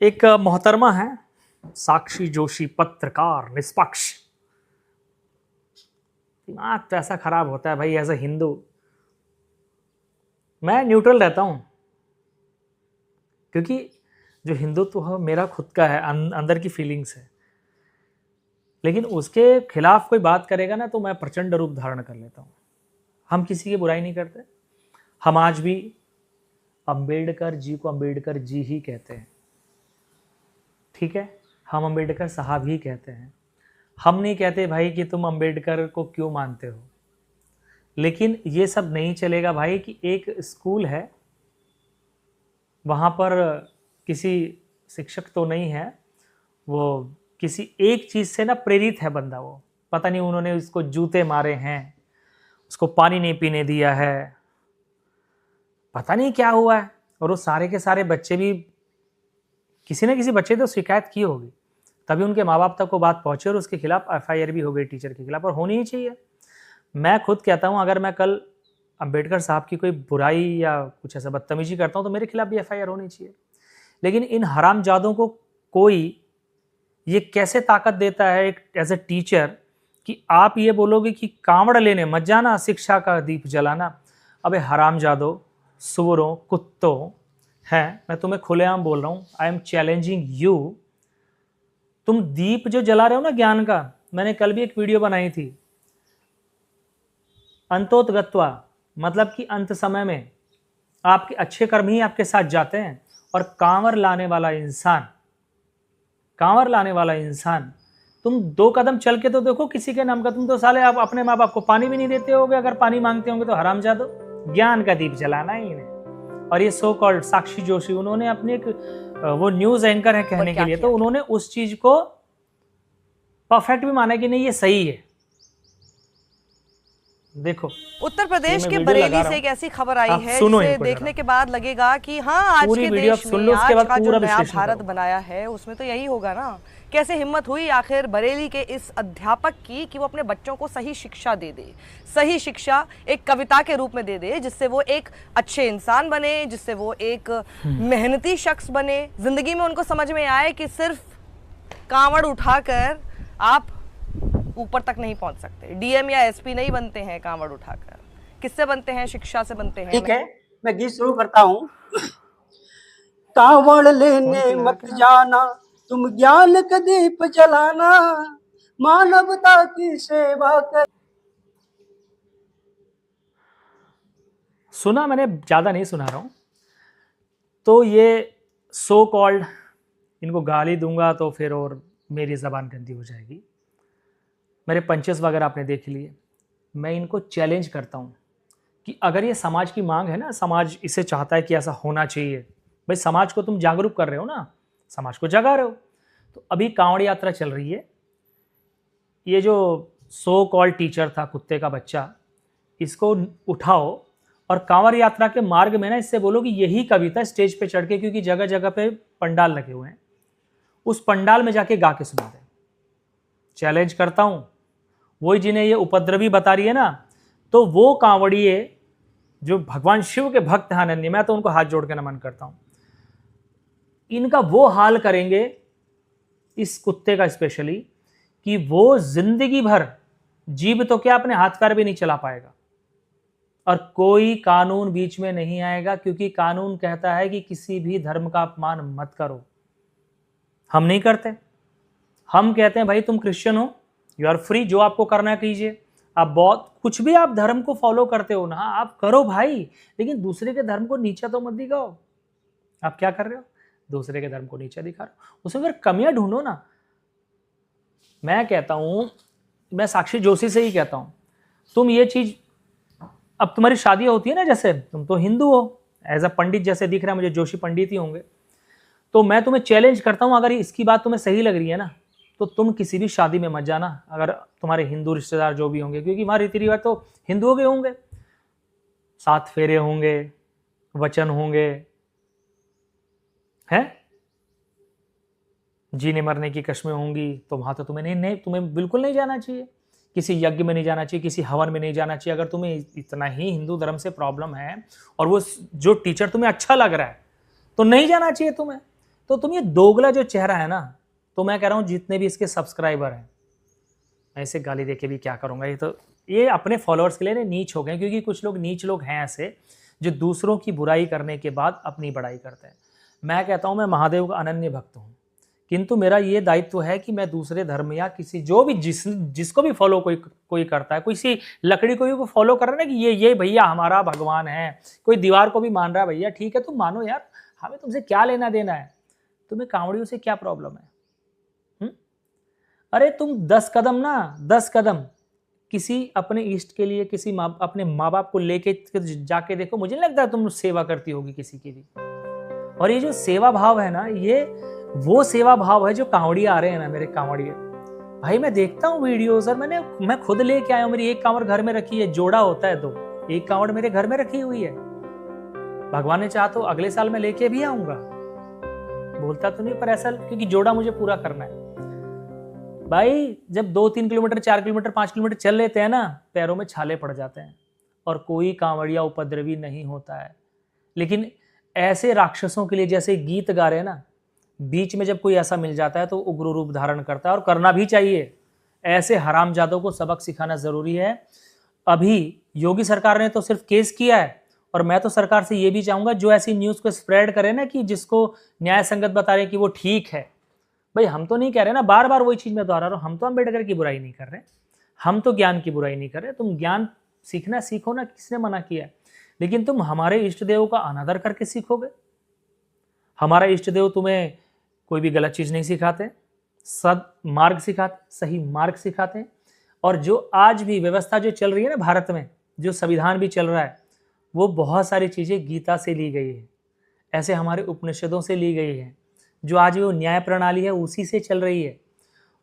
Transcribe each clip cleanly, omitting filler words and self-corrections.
एक मोहतरमा है साक्षी जोशी, पत्रकार, निष्पक्ष। दिमाग तो ऐसा खराब होता है भाई, एज अ हिंदू मैं न्यूट्रल रहता हूं, क्योंकि जो हिंदुत्व है मेरा खुद का है, अंदर की फीलिंग्स है। लेकिन उसके खिलाफ कोई बात करेगा ना तो मैं प्रचंड रूप धारण कर लेता हूं। हम किसी की बुराई नहीं करते। हम आज भी अंबेडकर जी को अंबेडकर जी ही कहते हैं, ठीक है। हम अंबेडकर साहब ही कहते हैं। हम नहीं कहते भाई कि तुम अंबेडकर को क्यों मानते हो। लेकिन ये सब नहीं चलेगा भाई कि एक स्कूल है, वहाँ पर किसी शिक्षक तो नहीं है, वो किसी एक चीज़ से ना प्रेरित है बंदा। वो पता नहीं उन्होंने उसको जूते मारे हैं, उसको पानी नहीं पीने दिया है, पता नहीं क्या हुआ है। और वो सारे के सारे बच्चे भी, किसी न किसी बच्चे तो शिकायत की होगी, तभी उनके माँ बाप तक वो बात पहुंची और उसके खिलाफ एफआईआर भी हो गई टीचर के खिलाफ, और होनी ही चाहिए। मैं खुद कहता हूं अगर मैं कल अंबेडकर साहब की कोई बुराई या कुछ ऐसा बदतमीजी करता हूं तो मेरे खिलाफ भी एफआईआर होनी चाहिए। लेकिन इन हरामजादों को कोई ये कैसे ताकत देता है एक एज ए टीचर कि आप ये बोलोगे कि कांवड़ लेने मत जाना, शिक्षा का दीप जलाना। अबे हरामजादों, सुअरों, कुत्तों हैं, मैं तुम्हें खुलेआम बोल रहा हूं, आई एम चैलेंजिंग यू। तुम दीप जो जला रहे हो ना ज्ञान का, मैंने कल भी एक वीडियो बनाई थी, अंतोतगत्वा, मतलब कि अंत समय में आपके अच्छे कर्म ही आपके साथ जाते हैं। और कांवर लाने वाला इंसान, तुम 2 कदम चल के तो देखो किसी के नाम का। तुम तो साले आप अपने माँ बाप को पानी भी नहीं देते होगे, अगर पानी मांगते होंगे तो हरामजादो। ज्ञान का दीप जलाना ही इन्हें। और ये सो कॉल्ड साक्षी जोशी, उन्होंने अपने एक, वो न्यूज एंकर है कहने के लिए, तो उन्होंने उस चीज को परफेक्ट भी माना कि नहीं ये सही है। देखो उत्तर प्रदेश के बरेली से एक ऐसी खबर आई है जिसे देखने के बाद लगेगा कि हाँ, आज के देश में आज का जो नया भारत बनाया है उसमें तो यही होगा ना। कैसे हिम्मत हुई आखिर बरेली के इस अध्यापक की कि वो अपने बच्चों को सही शिक्षा दे दे, सही शिक्षा एक कविता के रूप में दे दे, जिससे वो एक अच्छे इंसान बने, जिससे वो एक मेहनती शख्स बने, जिंदगी में उनको समझ में आए कि सिर्फ कांवड़ उठाकर आप ऊपर तक नहीं पहुंच सकते। डीएम या एसपी नहीं बनते हैं कांवड़ उठाकर। किससे बनते हैं? शिक्षा से बनते हैं। ठीक है, मैं गीत शुरू करता हूँ। कांवड़ लेने मत जाना, तुम ज्ञान का दीप जलाना, मानवता की सेवा कर। सुना मैंने, ज्यादा नहीं सुना रहा हूं। तो ये सो कॉल्ड, इनको गाली दूंगा तो फिर और मेरी जबान गंदी हो जाएगी। मेरे पंचेस वगैरह आपने देख लिए। मैं इनको चैलेंज करता हूं कि अगर ये समाज की मांग है ना, समाज इसे चाहता है कि ऐसा होना चाहिए, भाई समाज को तुम जागरूक कर रहे हो ना, समाज को जगा रहे हो। तो अभी कांवड़ यात्रा चल रही है, ये जो सो कॉल्ड टीचर था, कुत्ते का बच्चा, इसको उठाओ और कांवड़ यात्रा के मार्ग में ना इससे बोलो कि यही कविता स्टेज पे चढ़ के, क्योंकि जगह जगह पे पंडाल लगे हुए हैं, उस पंडाल में जाके गा के सुना दे। चैलेंज करता हूं। वही जिन्हें ये उपद्रवी बता रही है ना, तो वो कांवड़िए जो भगवान शिव के भक्त हैं अनन्य, मैं तो उनको हाथ जोड़ के नमन करता हूं। इनका वो हाल करेंगे इस कुत्ते का स्पेशली, कि वो जिंदगी भर जीभ तो क्या अपने हाथ पैर भी नहीं चला पाएगा। और कोई कानून बीच में नहीं आएगा, क्योंकि कानून कहता है कि किसी भी धर्म का अपमान मत करो। हम नहीं करते। हम कहते हैं भाई तुम क्रिश्चियन हो, यू आर फ्री, जो आपको करना है कीजिए। आप बहुत कुछ भी आप धर्म को फॉलो करते हो ना, आप करो भाई, लेकिन दूसरे के धर्म को नीचा तो मत दिखाओ। आप क्या कर रहे हो? दूसरे के धर्म को नीचा दिखा रहे हो, उसमें फिर कमियां ढूंढो ना। मैं कहता हूं, मैं साक्षी जोशी से ही कहता हूं, तुम ये चीज, अब तुम्हारी शादी होती है ना, जैसे तुम तो हिंदू हो, एज अ पंडित जैसे दिख रहा है मुझे, जोशी पंडित ही होंगे, तो मैं तुम्हें चैलेंज करता हूं, अगर इसकी बात तुम्हें सही लग रही है ना, तो तुम किसी भी शादी में मत जाना, अगर तुम्हारे हिंदू रिश्तेदार जो भी होंगे, क्योंकि वहां रीति रिवाज तो हिंदुओं के होंगे। 7 फेरे होंगे, वचन होंगे, हैं, जीने मरने की कस्में होंगी, तो वहां तो तुम्हें नहीं, तुम्हें बिल्कुल नहीं जाना चाहिए। किसी यज्ञ में नहीं जाना चाहिए, किसी हवन में नहीं जाना चाहिए। अगर तुम्हें इतना ही हिंदू धर्म से प्रॉब्लम है और वो जो टीचर तुम्हें अच्छा लग रहा है, तो नहीं जाना चाहिए तुम्हें। तो तुम ये दोगला जो चेहरा है ना, तो मैं कह रहा हूँ जितने भी इसके सब्सक्राइबर हैं, मैं इसे गाली देके भी क्या करूँगा, ये अपने फॉलोअर्स के लिए नीच हो गए, क्योंकि कुछ लोग नीच लोग हैं ऐसे जो दूसरों की बुराई करने के बाद अपनी बड़ाई करते हैं। मैं कहता हूँ मैं महादेव का अनन्य भक्त हूँ, किंतु मेरा ये दायित्व है कि मैं दूसरे धर्म या किसी जो भी जिसको भी फॉलो कोई करता है, किसी लकड़ी को भी फॉलो कर रहा है ना कि ये भैया हमारा भगवान है, कोई दीवार को भी मान रहा है, भैया ठीक है तुम मानो यार, हमें तुमसे क्या लेना देना है, तुम्हें कांवड़ियों से क्या प्रॉब्लम है? अरे तुम 10 कदम किसी अपने इष्ट के लिए, किसी अपने माँ बाप को लेके जाके देखो, मुझे नहीं लगता तुम सेवा करती होगी किसी की भी। और ये जो सेवा भाव है ना, ये वो सेवा भाव है जो कांवड़िया आ रहे हैं ना मेरे कांवड़िया भाई, मैं देखता हूँ वीडियोस, और मैं खुद लेके आया हूँ, मेरी एक कांवड़ घर में रखी है, जोड़ा होता है तो एक कांवड़ मेरे घर में रखी हुई है। भगवान ने चाहा तो अगले साल मैं लेके भी आऊंगा, बोलता तो नहीं पर ऐसा, क्योंकि जोड़ा मुझे पूरा करना है भाई। जब 2-3 किलोमीटर 4 किलोमीटर 5 किलोमीटर चल लेते हैं ना, पैरों में छाले पड़ जाते हैं और कोई कांवड़िया उपद्रवी नहीं होता है। लेकिन ऐसे राक्षसों के लिए जैसे गीत गा रहे हैं ना, बीच में जब कोई ऐसा मिल जाता है तो उग्र रूप धारण करता है, और करना भी चाहिए। ऐसे हरामजादों को सबक सिखाना जरूरी है। अभी योगी सरकार ने तो सिर्फ केस किया है, और मैं तो सरकार से ये भी चाहूंगा जो ऐसी न्यूज़ को स्प्रेड करे ना कि जिसको न्याय संगत बता रहे कि वो ठीक है, भाई हम तो नहीं कह रहे ना, बार बार वही चीज मैं दोहरा रहा हूँ, हम तो अम्बेडकर की बुराई नहीं कर रहे, हम तो ज्ञान की बुराई नहीं कर रहे। तुम ज्ञान सीखना सीखो ना, किसने मना किया, लेकिन तुम हमारे इष्ट देव का अनादर करके सीखोगे। हमारा इष्ट देव तुम्हें कोई भी गलत चीज नहीं सिखाते, सद मार्ग सिखाते, सही मार्ग सिखाते हैं। और जो आज भी व्यवस्था जो चल रही है ना भारत में, जो संविधान भी चल रहा है, वो बहुत सारी चीजें गीता से ली गई है, ऐसे हमारे उपनिषदों से ली गई है। जो आज वो न्याय प्रणाली है उसी से चल रही है।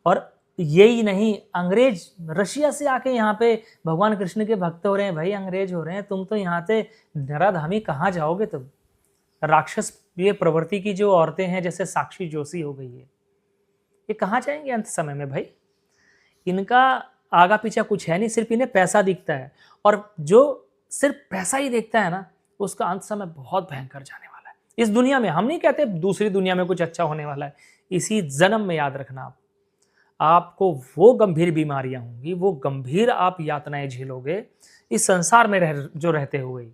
और यही नहीं, अंग्रेज रशिया से आके यहाँ पे भगवान कृष्ण के भक्त हो रहे हैं, भाई अंग्रेज हो रहे हैं, तुम तो यहाँ से नराधामी कहाँ जाओगे तुम? राक्षस ये प्रवृत्ति की जो औरतें हैं जैसे साक्षी जोशी हो गई है, ये कहाँ जाएंगे अंत समय में भाई? इनका आगा पीछा कुछ है नहीं, सिर्फ इन्हें पैसा दिखता है, और जो सिर्फ पैसा ही देखता है ना, उसका अंत समय बहुत भयंकर जाने वाला है। इस दुनिया में, हम नहीं कहते दूसरी दुनिया में कुछ अच्छा होने वाला है, इसी जन्म में याद रखना आपको वो गंभीर बीमारियां होंगी, वो गंभीर आप यातनाएं झेलोगे इस संसार में जो रहते हुए,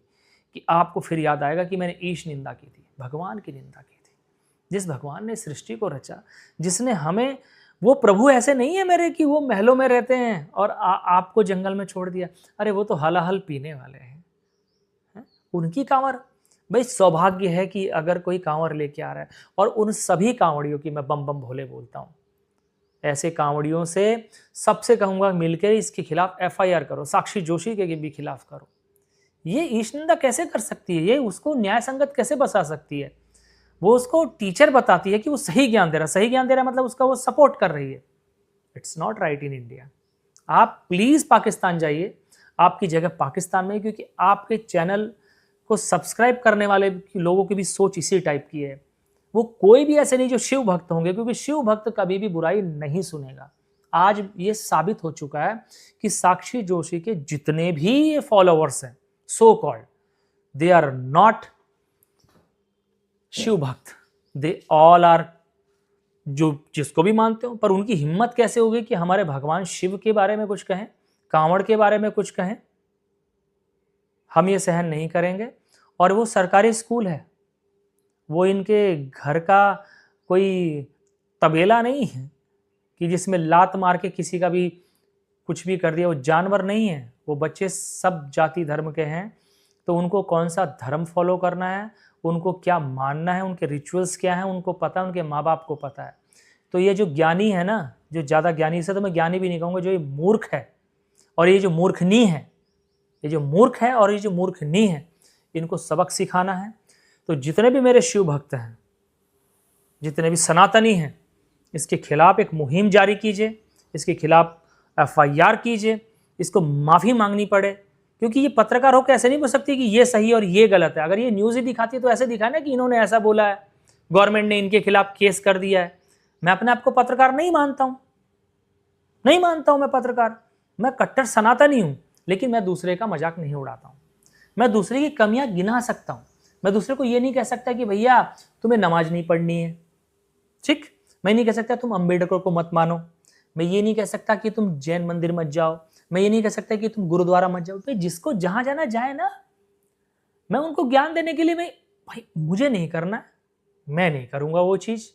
कि आपको फिर याद आएगा कि मैंने ईश निंदा की थी, भगवान की निंदा की थी। जिस भगवान ने सृष्टि को रचा, जिसने हमें, वो प्रभु ऐसे नहीं है मेरे कि वो महलों में रहते हैं और आपको जंगल में छोड़ दिया। अरे वो तो हलाहल पीने वाले हैं, उनकी कांवर। भाई सौभाग्य है कि अगर कोई कांवर लेके आ रहा है, और उन सभी कांवड़ियों की मैं बम बम भोले बोलता हूँ। ऐसे कांवड़ियों से सबसे कहूंगा मिलकर इसके खिलाफ FIR करो, साक्षी जोशी के भी खिलाफ करो। ये ईश निंदा कैसे कर सकती है? ये उसको न्याय संगत कैसे बता सकती है? वो उसको टीचर बताती है कि वो सही ज्ञान दे रहा, सही ज्ञान दे रहा मतलब उसका वो सपोर्ट कर रही है। It's not right in India. आप प्लीज पाकिस्तान जाइए, आपकी जगह पाकिस्तान में, क्योंकि आपके चैनल को सब्सक्राइब करने वाले लोगों की भी सोच इसी टाइप की है। वो कोई भी ऐसे नहीं जो शिव भक्त होंगे, क्योंकि शिव भक्त कभी भी बुराई नहीं सुनेगा। आज ये साबित हो चुका है कि साक्षी जोशी के जितने भी ये फॉलोअर्स हैं, so called, they are not Shiv bhakt, they all are, जो जिसको भी मानते हो। पर उनकी हिम्मत कैसे होगी कि हमारे भगवान शिव के बारे में कुछ कहें, कांवड़ के बारे में कुछ कहें? हम ये सहन नहीं करेंगे। और वो सरकारी स्कूल है, वो इनके घर का कोई तबेला नहीं है कि जिसमें लात मार के किसी का भी कुछ भी कर दिया। वो जानवर नहीं है, वो बच्चे सब जाति धर्म के हैं। तो उनको कौन सा धर्म फॉलो करना है, उनको क्या मानना है, उनके रिचुअल्स क्या हैं, उनको पता है, उनके माँ बाप को पता है। तो ये जो ज्ञानी है ना, जो ज़्यादा ज्ञानी, से तो मैं ज्ञानी भी नहीं कहूँगा, जो ये मूर्ख है और ये जो मूर्खनी है, ये जो मूर्ख है और ये जो मूर्खनी है, इनको सबक सिखाना है। तो जितने भी मेरे शिव भक्त हैं, जितने भी सनातनी हैं, इसके खिलाफ एक मुहिम जारी कीजिए, इसके खिलाफ FIR कीजिए, इसको माफ़ी मांगनी पड़े। क्योंकि ये पत्रकार हो कैसे नहीं बोल सकती कि ये सही और ये गलत है। अगर ये न्यूज़ ही दिखाती है तो ऐसे दिखाए ना कि इन्होंने ऐसा बोला है, गवर्नमेंट ने इनके खिलाफ केस कर दिया है। मैं अपने आप को पत्रकार नहीं मानता हूँ, नहीं मानता हूँ मैं पत्रकार। मैं कट्टर सनातनी हूँ, लेकिन मैं दूसरे का मजाक नहीं उड़ाता हूँ। मैं दूसरे की कमियाँ गिना सकता हूँ। मैं दूसरे को ये नहीं कह सकता कि भैया तुम्हें नमाज नहीं पढ़नी है, ठीक, मैं नहीं कह सकता तुम अंबेडकर को मत मानो, मैं ये नहीं कह सकता कि तुम जैन मंदिर मत जाओ, मैं ये नहीं कह सकता कि तुम गुरुद्वारा मत जाओ। भाई जिसको जहां जाना जाए ना, मैं उनको ज्ञान देने के लिए भाई मुझे नहीं करना, मैं नहीं करूंगा वो चीज।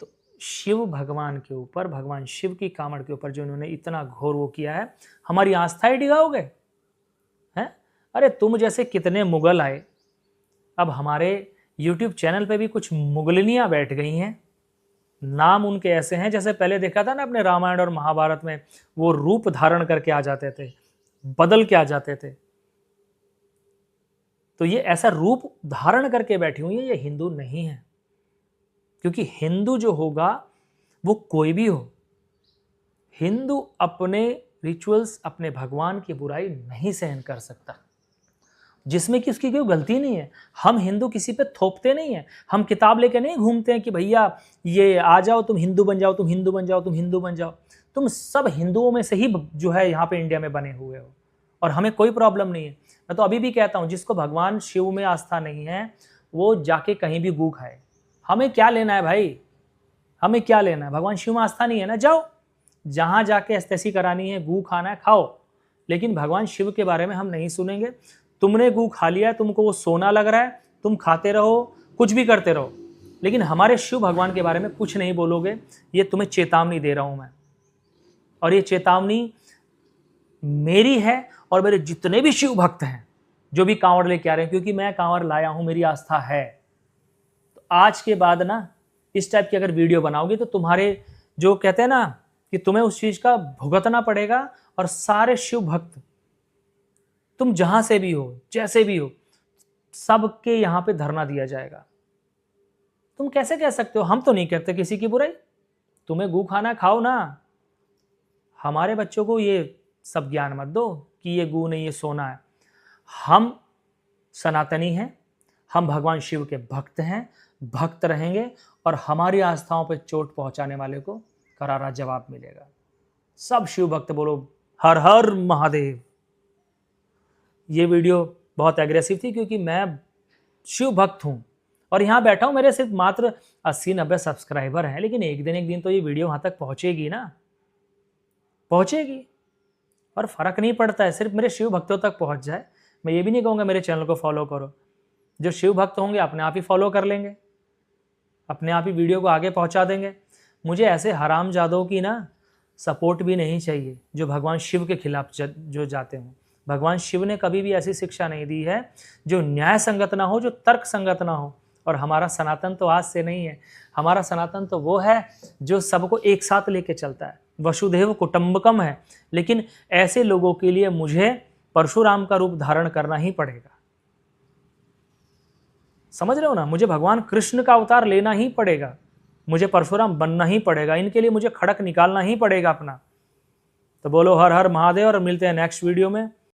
तो शिव भगवान के ऊपर, भगवान शिव की कामड़ के ऊपर जो इन्होंने इतना घोर वो किया है, हमारी आस्था ही डिगाओगे हैं? अरे तुम जैसे कितने मुगल आए, अब हमारे YouTube चैनल पे भी कुछ मुगलनियां बैठ गई हैं, नाम उनके ऐसे हैं जैसे पहले देखा था ना अपने रामायण और महाभारत में, वो रूप धारण करके आ जाते थे, बदल के आ जाते थे। तो ये ऐसा रूप धारण करके बैठी हुई है, ये हिंदू नहीं है। क्योंकि हिंदू जो होगा वो कोई भी हो, हिंदू अपने रिचुअल्स, अपने भगवान की बुराई नहीं सहन कर सकता, जिसमें कि उसकी कोई गलती नहीं है। हम हिंदू किसी पे थोपते नहीं है, हम किताब लेके नहीं घूमते हैं कि भैया ये आ जाओ तुम हिंदू बन जाओ, तुम हिंदू बन जाओ, तुम हिंदू बन जाओ। तुम सब हिंदुओं में से ही जो है यहाँ पे इंडिया में बने हुए हो, और हमें कोई प्रॉब्लम नहीं है। मैं तो अभी भी कहता हूँ, जिसको भगवान शिव में आस्था नहीं है वो जाके कहीं भी गू खाए, हमें क्या लेना है भाई, हमें क्या लेना है। भगवान शिव में आस्था नहीं है ना, जाओ जहाँ जाके एस्तेसी करानी है, गू खाना है खाओ, लेकिन भगवान शिव के बारे में हम नहीं सुनेंगे। तुमने गू खा लिया, तुमको वो सोना लग रहा है, तुम खाते रहो, कुछ भी करते रहो, लेकिन हमारे शिव भगवान के बारे में कुछ नहीं बोलोगे। ये तुम्हें चेतावनी दे रहा हूं मैं, और ये चेतावनी मेरी है और मेरे जितने भी शिव भक्त हैं जो भी कांवड़ लेके आ रहे हैं, क्योंकि मैं कांवड़ लाया हूं, मेरी आस्था है। तो आज के बाद ना इस टाइप की अगर वीडियो बनाओगे तो तुम्हारे जो कहते हैं ना कि तुम्हें उस चीज का भुगतना पड़ेगा, और सारे शिव भक्त तुम जहां से भी हो, जैसे भी हो, सबके यहां पे धरना दिया जाएगा। तुम कैसे कह सकते हो, हम तो नहीं करते किसी की बुराई, तुम्हें गू खाना खाओ ना, हमारे बच्चों को ये सब ज्ञान मत दो कि ये गू नहीं, ये सोना है। हम सनातनी हैं, हम भगवान शिव के भक्त हैं, भक्त रहेंगे, और हमारी आस्थाओं पर चोट पहुंचाने वाले को करारा जवाब मिलेगा। सब शिव भक्त बोलो हर हर महादेव। ये वीडियो बहुत एग्रेसिव थी क्योंकि मैं शिव भक्त हूं और यहां बैठा हूं, मेरे सिर्फ मात्र 80-90 सब्सक्राइबर हैं, लेकिन एक दिन तो ये वीडियो वहां तक पहुंचेगी ना, पहुंचेगी, और फर्क नहीं पड़ता है, सिर्फ मेरे शिव भक्तों तक पहुंच जाए। मैं ये भी नहीं कहूंगा मेरे चैनल को फॉलो करो, जो शिव भक्त होंगे अपने आप ही फॉलो कर लेंगे, अपने आप ही वीडियो को आगे पहुंचा देंगे। मुझे ऐसे हरामजादों की ना सपोर्ट भी नहीं चाहिए जो भगवान शिव के खिलाफ जो जाते हों। भगवान शिव ने कभी भी ऐसी शिक्षा नहीं दी है जो न्याय संगत ना हो, जो तर्क संगत ना हो। और हमारा सनातन तो आज से नहीं है, हमारा सनातन तो वो है जो सबको एक साथ लेके चलता है, वसुधैव कुटुंबकम है। लेकिन ऐसे लोगों के लिए मुझे परशुराम का रूप धारण करना ही पड़ेगा, समझ रहे हो ना, मुझे भगवान कृष्ण का अवतार लेना ही पड़ेगा, मुझे परशुराम बनना ही पड़ेगा, इनके लिए मुझे खड़क निकालना ही पड़ेगा अपना। तो बोलो हर हर महादेव, और मिलते हैं नेक्स्ट वीडियो में।